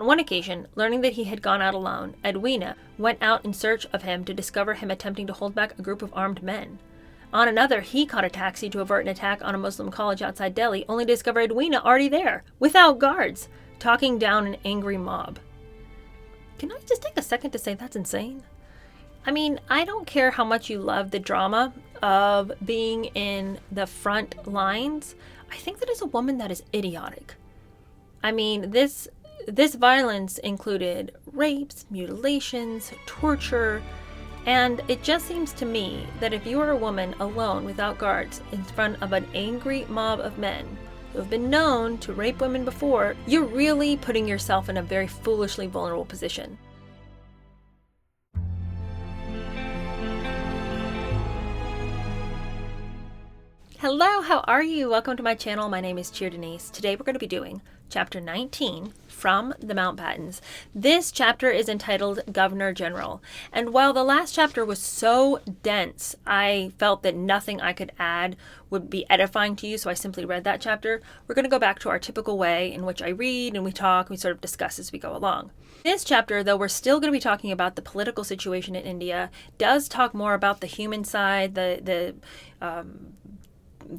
one occasion, learning that he had gone out alone, Edwina went out in search of him to discover him attempting to hold back a group of armed men. On another, he caught a taxi to avert an attack on a Muslim college outside Delhi, only to discover Edwina already there, without guards, talking down an angry mob. Can I just take a second to say that's insane? I mean, I don't care how much you love the drama of being in the front lines. I think that as a woman, that is idiotic. I mean, this violence included rapes, mutilations, torture, and it just seems to me that if you are a woman alone without guards in front of an angry mob of men who have been known to rape women before, you're really putting yourself in a very foolishly vulnerable position. Hello, how are you? Welcome to my channel. My name is Cheer Denise. Today we're going to be doing Chapter 19 from the Mountbattens. This chapter is entitled Governor General, and while the last chapter was so dense, I felt that nothing I could add would be edifying to you, so I simply read that chapter. We're going to go back to our typical way in which I read and we talk and we sort of discuss as we go along. This chapter, though we're still going to be talking about the political situation in India, does talk more about the human side, the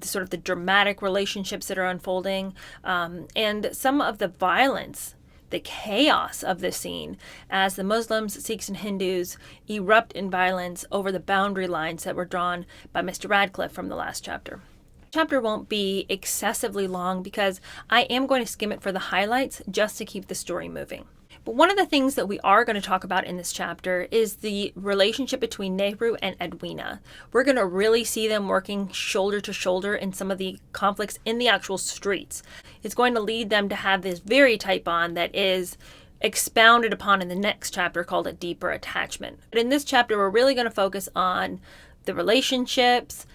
sort of the dramatic relationships that are unfolding, and some of the violence, the chaos of the scene as the Muslims, Sikhs, and Hindus erupt in violence over the boundary lines that were drawn by Mr. Radcliffe from the last chapter. The chapter won't be excessively long because I am going to skim it for the highlights just to keep the story moving. But one of the things that we are going to talk about in this chapter is the relationship between Nehru and Edwina. We're going to really see them working shoulder to shoulder in some of the conflicts in the actual streets. It's going to lead them to have this very tight bond that is expounded upon in the next chapter called A Deeper Attachment. But in this chapter, we're really going to focus on the relationships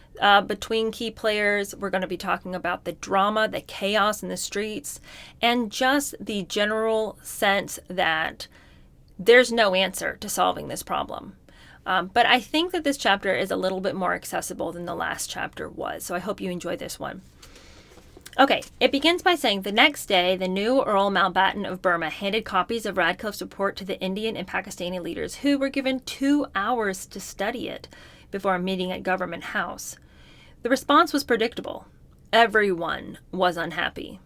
between key players. We're going to be talking about the drama, the chaos in the streets, and just the general sense that there's no answer to solving this problem. But I think that this chapter is a little bit more accessible than the last chapter was, so I hope you enjoy this one. Okay, it begins by saying the next day, the new Earl Mountbatten of Burma handed copies of Radcliffe's report to the Indian and Pakistani leaders, who were given 2 hours to study it before a meeting at Government House. The response was predictable. Everyone was unhappy.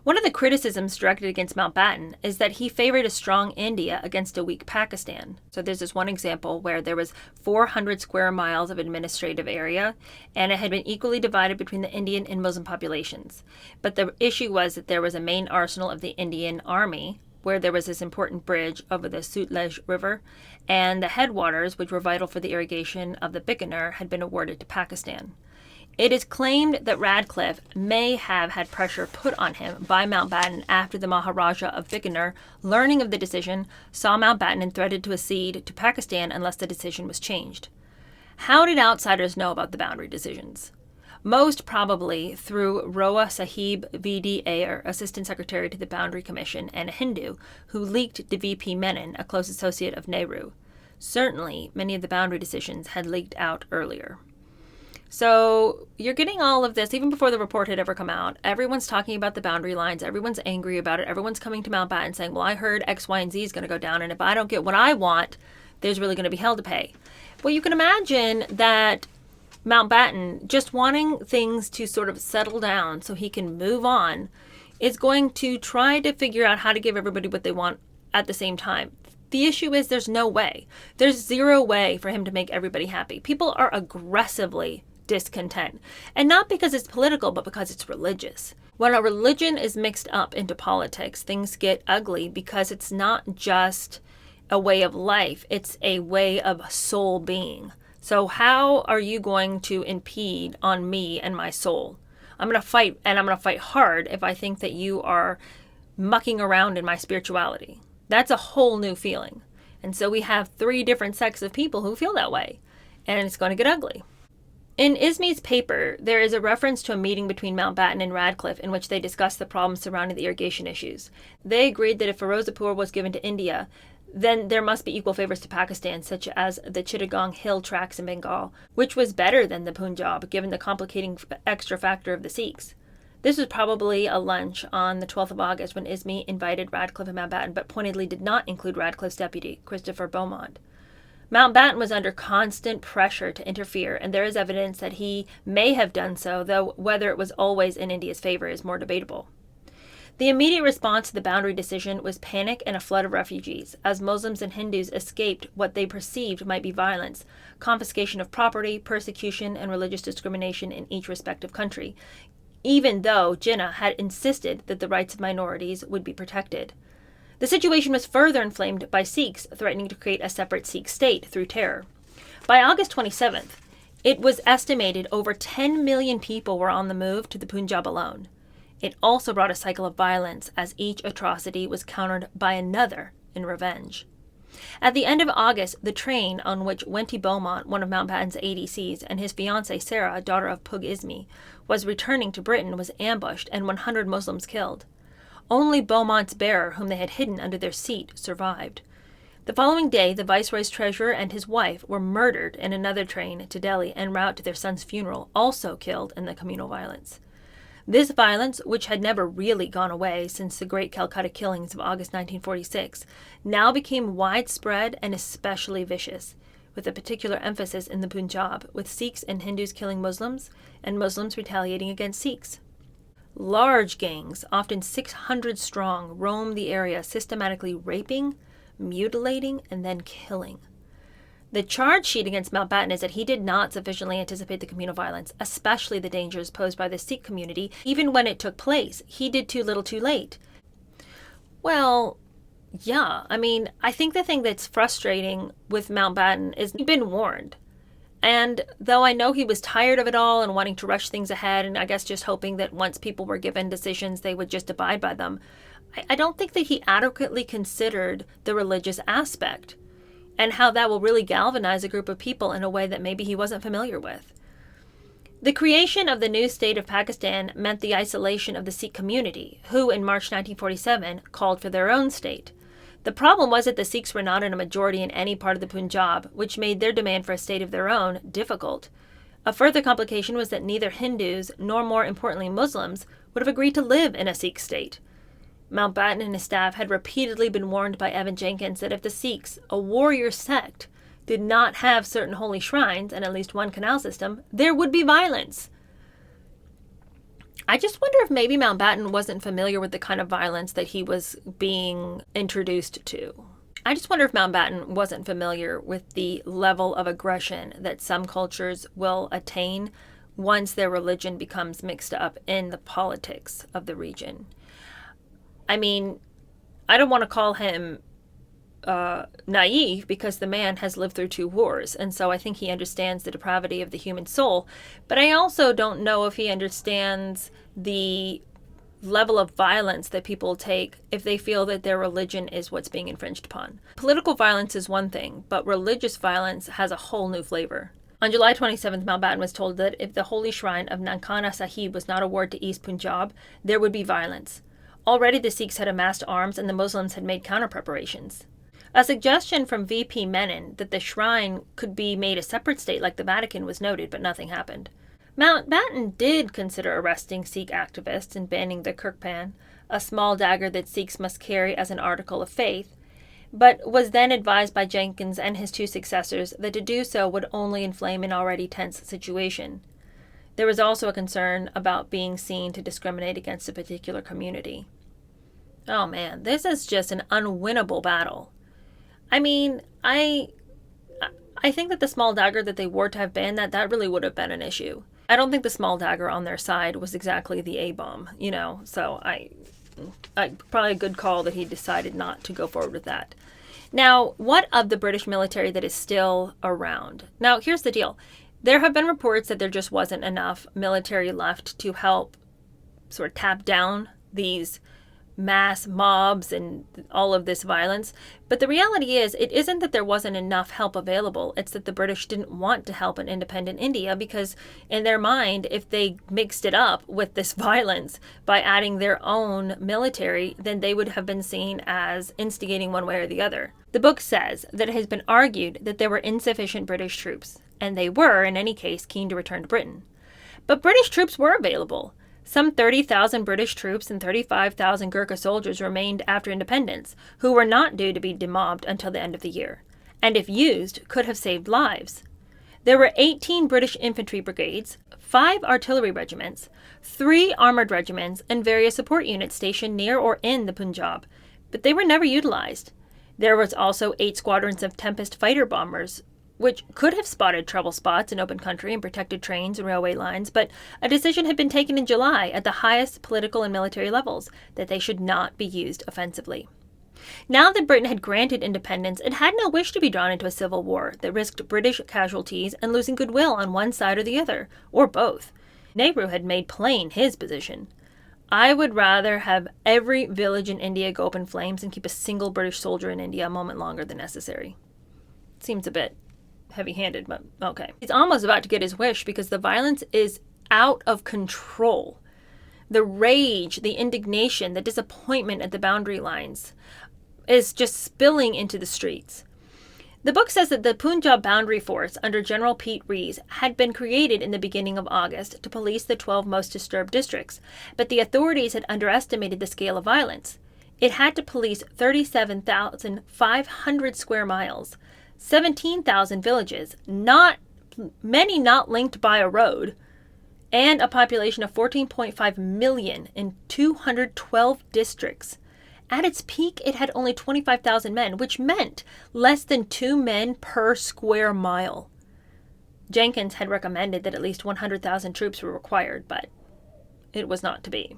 One of the criticisms directed against Mountbatten is that he favored a strong India against a weak Pakistan. So there's this one example where there was 400 square miles of administrative area, and it had been equally divided between the Indian and Muslim populations. But the issue was that there was a main arsenal of the Indian army, where there was this important bridge over the Sutlej River, and the headwaters, which were vital for the irrigation of the Bikaner, had been awarded to Pakistan. It is claimed that Radcliffe may have had pressure put on him by Mountbatten after the Maharaja of Bikaner, learning of the decision, saw Mountbatten and threatened to accede to Pakistan unless the decision was changed. How did outsiders know about the boundary decisions? Most probably through Roa Sahib V.D. Ayer, Assistant Secretary to the Boundary Commission, and a Hindu who leaked to V.P. Menon, a close associate of Nehru. Certainly, many of the boundary decisions had leaked out earlier. So you're getting all of this even before the report had ever come out. Everyone's talking about the boundary lines. Everyone's angry about it. Everyone's coming to Mountbatten saying, well, I heard X, Y, and Z is going to go down, and if I don't get what I want, there's really going to be hell to pay. Well, you can imagine that Mountbatten, just wanting things to sort of settle down so he can move on, is going to try to figure out how to give everybody what they want at the same time. The issue is there's no way. There's zero way for him to make everybody happy. People are aggressively discontent. And not because it's political, but because it's religious. When a religion is mixed up into politics, things get ugly because it's not just a way of life. It's a way of soul being. So how are you going to impede on me and my soul? I'm going to fight, and I'm going to fight hard if I think that you are mucking around in my spirituality. That's a whole new feeling. And so we have 3 different sects of people who feel that way. And it's going to get ugly. In Ismai's paper, there is a reference to a meeting between Mountbatten and Radcliffe in which they discussed the problems surrounding the irrigation issues. They agreed that if Firozpur was given to India, then there must be equal favors to Pakistan, such as the Chittagong Hill tracts in Bengal, which was better than the Punjab, given the complicating extra factor of the Sikhs. This was probably a lunch on the 12th of August when Ismay invited Radcliffe and Mountbatten, but pointedly did not include Radcliffe's deputy, Christopher Beaumont. Mountbatten was under constant pressure to interfere, and there is evidence that he may have done so, though whether it was always in India's favor is more debatable. The immediate response to the boundary decision was panic and a flood of refugees, as Muslims and Hindus escaped what they perceived might be violence, confiscation of property, persecution, and religious discrimination in each respective country, even though Jinnah had insisted that the rights of minorities would be protected. The situation was further inflamed by Sikhs threatening to create a separate Sikh state through terror. By August 27th, it was estimated over 10 million people were on the move to the Punjab alone. It also brought a cycle of violence as each atrocity was countered by another in revenge. At the end of August, the train on which Wenty Beaumont, one of Mountbatten's ADCs, and his fiancée Sarah, daughter of Pug Ismay, was returning to Britain was ambushed and 100 Muslims killed. Only Beaumont's bearer, whom they had hidden under their seat, survived. The following day, the Viceroy's treasurer and his wife were murdered in another train to Delhi en route to their son's funeral, also killed in the communal violence. This violence, which had never really gone away since the Great Calcutta Killings of August 1946, now became widespread and especially vicious, with a particular emphasis in the Punjab, with Sikhs and Hindus killing Muslims and Muslims retaliating against Sikhs. Large gangs, often 600 strong, roamed the area, systematically raping, mutilating, and then killing. The charge sheet against Mountbatten is that he did not sufficiently anticipate the communal violence, especially the dangers posed by the Sikh community. Even when it took place, he did too little too late. Well, yeah, I think the thing that's frustrating with Mountbatten is he'd been warned. And though I know he was tired of it all and wanting to rush things ahead, and I guess just hoping that once people were given decisions, they would just abide by them, I don't think that he adequately considered the religious aspect and how that will really galvanize a group of people in a way that maybe he wasn't familiar with. The creation of the new state of Pakistan meant the isolation of the Sikh community, who in March 1947 called for their own state. The problem was that the Sikhs were not in a majority in any part of the Punjab, which made their demand for a state of their own difficult. A further complication was that neither Hindus, nor more importantly Muslims, would have agreed to live in a Sikh state. Mountbatten and his staff had repeatedly been warned by Evan Jenkins that if the Sikhs, a warrior sect, did not have certain holy shrines and at least one canal system, there would be violence. I just wonder if maybe Mountbatten wasn't familiar with the kind of violence that he was being introduced to. I just wonder if Mountbatten wasn't familiar with the level of aggression that some cultures will attain once their religion becomes mixed up in the politics of the region. I don't want to call him naive, because the man has lived through 2 wars, and so I think he understands the depravity of the human soul, but I also don't know if he understands the level of violence that people take if they feel that their religion is what's being infringed upon. Political violence is one thing, but religious violence has a whole new flavor. On July 27th, Mountbatten was told that if the holy shrine of Nankana Sahib was not awarded to East Punjab, there would be violence. Already the Sikhs had amassed arms and the Muslims had made counter-preparations. A suggestion from VP Menon that the shrine could be made a separate state like the Vatican was noted, but nothing happened. Mountbatten did consider arresting Sikh activists and banning the kirpan, a small dagger that Sikhs must carry as an article of faith, but was then advised by Jenkins and his 2 successors that to do so would only inflame an already tense situation. There was also a concern about being seen to discriminate against a particular community. Oh man, this is just an unwinnable battle. I think that the small dagger that they wore to have banned that really would have been an issue. I don't think the small dagger on their side was exactly the A-bomb, so I probably a good call that he decided not to go forward with that. Now, what of the British military that is still around? Now, here's the deal. There have been reports that there just wasn't enough military left to help sort of tap down these mass mobs and all of this violence. But the reality is, it isn't that there wasn't enough help available. It's that the British didn't want to help an independent India because in their mind, if they mixed it up with this violence by adding their own military, then they would have been seen as instigating one way or the other. The book says that it has been argued that there were insufficient British troops, and they were, in any case, keen to return to Britain. But British troops were available. Some 30,000 British troops and 35,000 Gurkha soldiers remained after independence, who were not due to be demobbed until the end of the year, and if used, could have saved lives. There were 18 British infantry brigades, 5 artillery regiments, 3 armored regiments, and various support units stationed near or in the Punjab, but they were never utilized. There was also 8 squadrons of Tempest fighter bombers, which could have spotted trouble spots in open country and protected trains and railway lines, but a decision had been taken in July at the highest political and military levels that they should not be used offensively. Now that Britain had granted independence, it had no wish to be drawn into a civil war that risked British casualties and losing goodwill on one side or the other, or both. Nehru had made plain his position. I would rather have every village in India go up in flames and keep a single British soldier in India a moment longer than necessary. Seems a bit heavy-handed, but okay. He's almost about to get his wish because the violence is out of control. The rage, the indignation, the disappointment at the boundary lines is just spilling into the streets. The book says that the Punjab Boundary Force under General Pete Rees had been created in the beginning of August to police the 12 most disturbed districts, but the authorities had underestimated the scale of violence. It had to police 37,500 square miles, 17,000 villages, many not linked by a road, and a population of 14.5 million in 212 districts. At its peak, it had only 25,000 men, which meant less than 2 men per square mile. Jenkins had recommended that at least 100,000 troops were required, but it was not to be.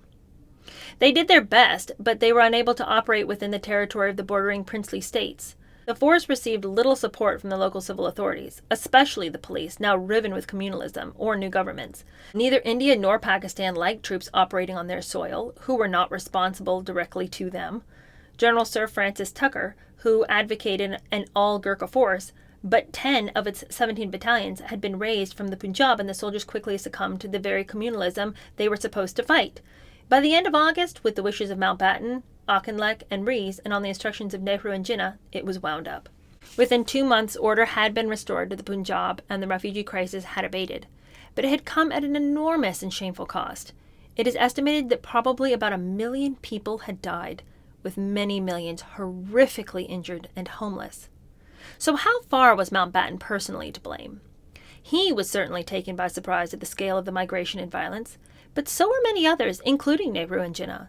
They did their best, but they were unable to operate within the territory of the bordering princely states. The force received little support from the local civil authorities, especially the police, now riven with communalism or new governments. Neither India nor Pakistan liked troops operating on their soil, who were not responsible directly to them. General Sir Francis Tucker, who advocated an all-Gurkha force, but 10 of its 17 battalions had been raised from the Punjab, and the soldiers quickly succumbed to the very communalism they were supposed to fight. By the end of August, with the wishes of Mountbatten, Auchinleck, and Rees, and on the instructions of Nehru and Jinnah, it was wound up. Within 2 months, order had been restored to the Punjab, and the refugee crisis had abated. But it had come at an enormous and shameful cost. It is estimated that probably about 1 million people had died, with many millions horrifically injured and homeless. So how far was Mountbatten personally to blame? He was certainly taken by surprise at the scale of the migration and violence, but so were many others, including Nehru and Jinnah.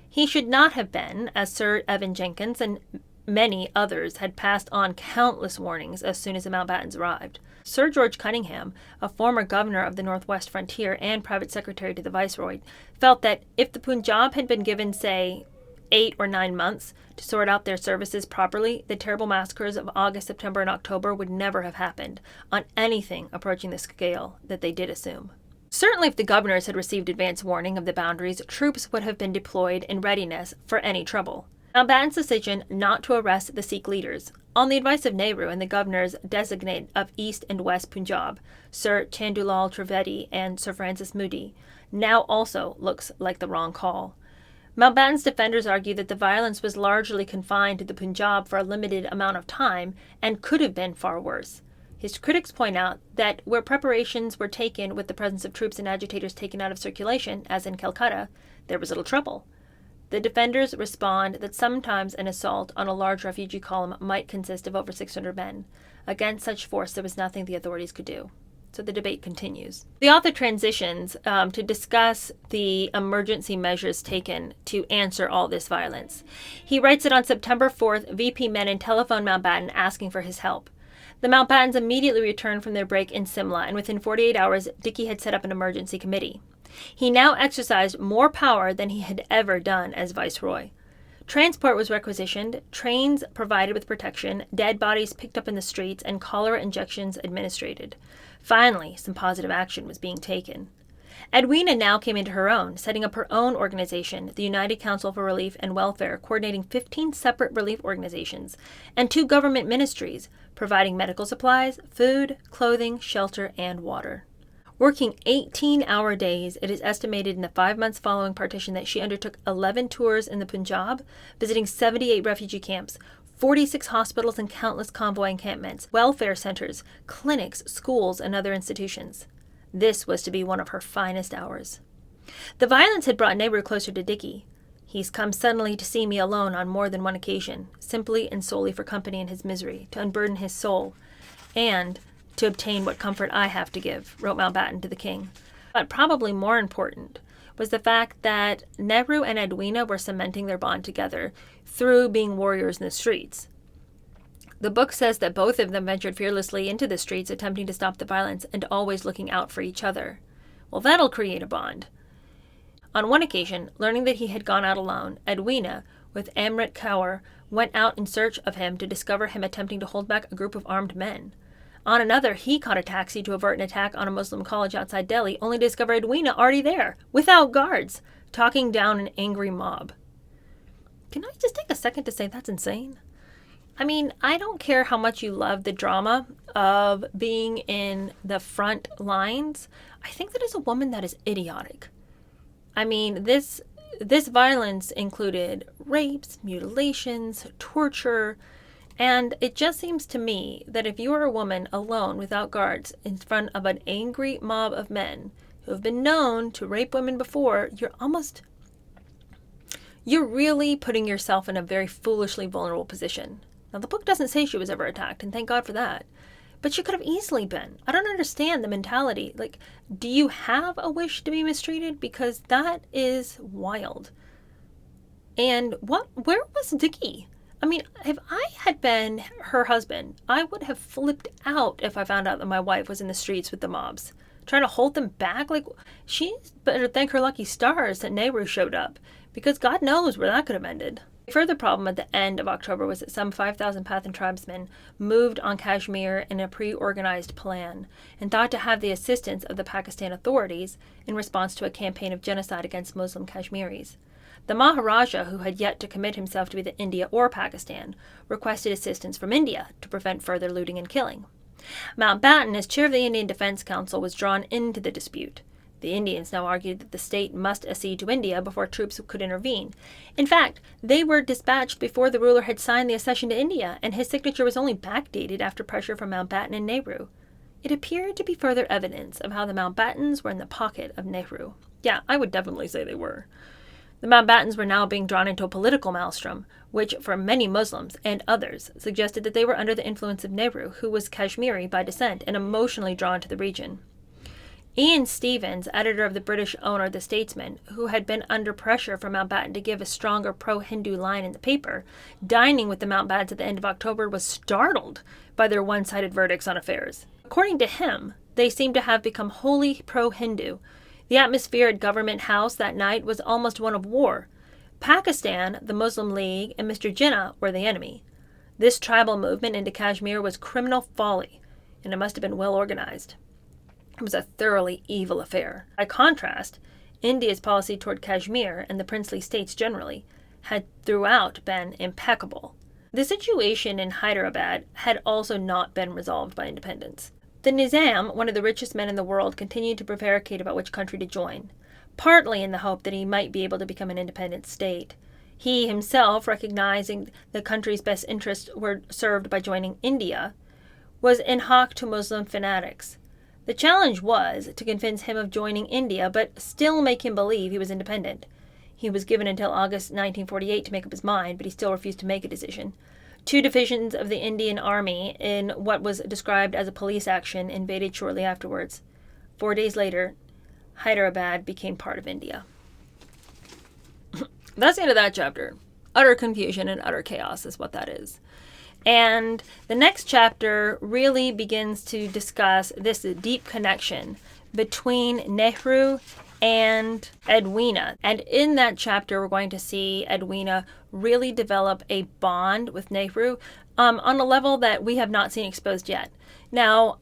He should not have been, as Sir Evan Jenkins and many others had passed on countless warnings as soon as the Mountbattens arrived. Sir George Cunningham, a former governor of the Northwest Frontier and private secretary to the Viceroy, felt that if the Punjab had been given, say, 8 or 9 months to sort out their services properly, the terrible massacres of August, September, and October would never have happened on anything approaching the scale that they did assume. Certainly if the governors had received advance warning of the boundaries, troops would have been deployed in readiness for any trouble. Mountbatten's decision not to arrest the Sikh leaders, on the advice of Nehru and the governors designate of East and West Punjab, Sir Chandulal Trivedi and Sir Francis Moody, now also looks like the wrong call. Mountbatten's defenders argue that the violence was largely confined to the Punjab for a limited amount of time and could have been far worse. His critics point out that where preparations were taken with the presence of troops and agitators taken out of circulation, as in Calcutta, there was little trouble. The defenders respond that sometimes an assault on a large refugee column might consist of over 600 men. Against such force, there was nothing the authorities could do. So the debate continues. The author transitions to discuss the emergency measures taken to answer all this violence. He writes that on September 4th, VP Menon telephoned Mountbatten asking for his help. The Mountbattens immediately returned from their break in Simla, and within 48 hours, Dickey had set up an emergency committee. He now exercised more power than he had ever done as viceroy. Transport was requisitioned, trains provided with protection, dead bodies picked up in the streets, and cholera injections administered. Finally, some positive action was being taken. Edwina now came into her own, setting up her own organization, the United Council for Relief and Welfare, coordinating 15 separate relief organizations, and 2 government ministries, providing medical supplies, food, clothing, shelter, and water. Working 18-hour days, it is estimated in the 5 months following partition that she undertook 11 tours in the Punjab, visiting 78 refugee camps, 46 hospitals and countless convoy encampments, welfare centers, clinics, schools, and other institutions. This was to be one of her finest hours. The violence had brought Nehru closer to Dickey. He's come suddenly to see me alone on more than one occasion, simply and solely for company in his misery, to unburden his soul, and to obtain what comfort I have to give, wrote Mountbatten to the king. But probably more important was the fact that Nehru and Edwina were cementing their bond together through being warriors in the streets. The book says that both of them ventured fearlessly into the streets, attempting to stop the violence and always looking out for each other. Well, that'll create a bond. On one occasion, learning that he had gone out alone, Edwina, with Amrit Kaur, went out in search of him to discover him attempting to hold back a group of armed men. On another, he caught a taxi to avert an attack on a Muslim college outside Delhi, only to discover Edwina already there, without guards, talking down an angry mob. Can I just take a second to say that's insane? I mean, I don't care how much you love the drama of being in the front lines. I think that as a woman, that is idiotic. I mean, this violence included rapes, mutilations, torture, and it just seems to me that if you are a woman alone without guards in front of an angry mob of men who have been known to rape women before, you're really putting yourself in a very foolishly vulnerable position. Now, the book doesn't say she was ever attacked, and thank God for that. But she could have easily been. I don't understand the mentality. Like, do you have a wish to be mistreated? Because that is wild. And where was Dickey? I mean, if I had been her husband, I would have flipped out if I found out that my wife was in the streets with the mobs, trying to hold them back. Like, she better thank her lucky stars that Nehru showed up, because God knows where that could have ended. A further problem at the end of October was that some 5,000 Pathan tribesmen moved on Kashmir in a pre-organized plan and thought to have the assistance of the Pakistan authorities in response to a campaign of genocide against Muslim Kashmiris. The Maharaja, who had yet to commit himself to either India or Pakistan, requested assistance from India to prevent further looting and killing. Mountbatten, as chair of the Indian Defense Council, was drawn into the dispute. The Indians now argued that the state must accede to India before troops could intervene. In fact, they were dispatched before the ruler had signed the accession to India, and his signature was only backdated after pressure from Mountbatten and Nehru. It appeared to be further evidence of how the Mountbattens were in the pocket of Nehru. Yeah, I would definitely say they were. The Mountbattens were now being drawn into a political maelstrom, which, for many Muslims and others, suggested that they were under the influence of Nehru, who was Kashmiri by descent and emotionally drawn to the region. Ian Stevens, editor of the British owner The Statesman, who had been under pressure from Mountbatten to give a stronger pro-Hindu line in the paper, dining with the Mountbattens at the end of October, was startled by their one-sided verdicts on affairs. According to him, they seemed to have become wholly pro-Hindu. The atmosphere at Government House that night was almost one of war. Pakistan, the Muslim League, and Mr. Jinnah were the enemy. This tribal movement into Kashmir was criminal folly, and it must have been well organized. It was a thoroughly evil affair. By contrast, India's policy toward Kashmir and the princely states generally had throughout been impeccable. The situation in Hyderabad had also not been resolved by independence. The Nizam, one of the richest men in the world, continued to prevaricate about which country to join, partly in the hope that he might be able to become an independent state. He himself, recognizing the country's best interests were served by joining India, was in hock to Muslim fanatics. The challenge was to convince him of joining India, but still make him believe he was independent. He was given until August 1948 to make up his mind, but he still refused to make a decision. 2 divisions of the Indian Army, in what was described as a police action, invaded shortly afterwards. 4 days later, Hyderabad became part of India. That's the end of that chapter. Utter confusion and utter chaos is what that is. And the next chapter really begins to discuss this deep connection between Nehru and Edwina. And in that chapter, we're going to see Edwina really develop a bond with Nehru on a level that we have not seen exposed yet. Now,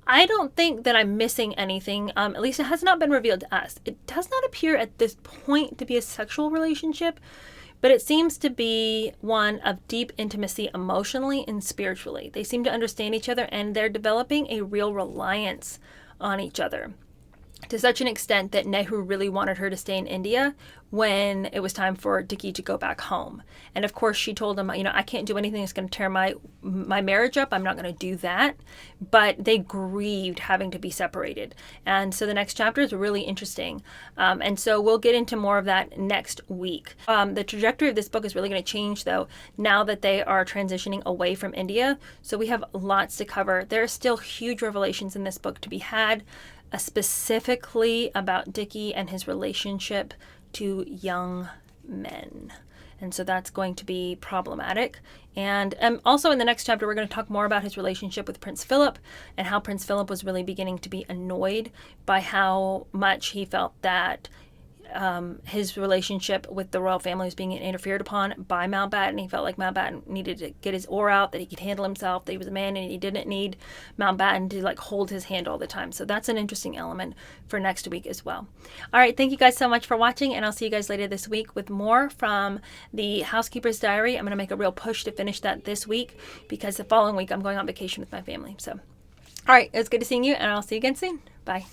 I don't think that I'm missing anything. At least it has not been revealed to us. It does not appear at this point to be a sexual relationship, but it seems to be one of deep intimacy emotionally and spiritually. They seem to understand each other, and they're developing a real reliance on each other. to such an extent that Nehru really wanted her to stay in India when it was time for Dicky to go back home. And of course, she told him, I can't do anything that's going to tear my marriage up. I'm not going to do that. But they grieved having to be separated. And so the next chapter is really interesting. And so we'll get into more of that next week. The trajectory of this book is really going to change, though, now that they are transitioning away from India. So we have lots to cover. There are still huge revelations in this book to be had, specifically about Dicky and his relationship to young men. And so that's going to be problematic. And also in the next chapter, we're going to talk more about his relationship with Prince Philip and how Prince Philip was really beginning to be annoyed by how much he felt that his relationship with the royal family was being interfered upon by Mountbatten. He felt like Mountbatten needed to get his oar out, that he could handle himself, that he was a man, and he didn't need Mountbatten to hold his hand all the time. So that's an interesting element for next week as well. All right, thank you guys so much for watching, and I'll see you guys later this week with more from the Housekeeper's Diary. I'm going to make a real push to finish that this week because the following week I'm going on vacation with my family. So, all right, it was good to seeing you, and I'll see you again soon. Bye.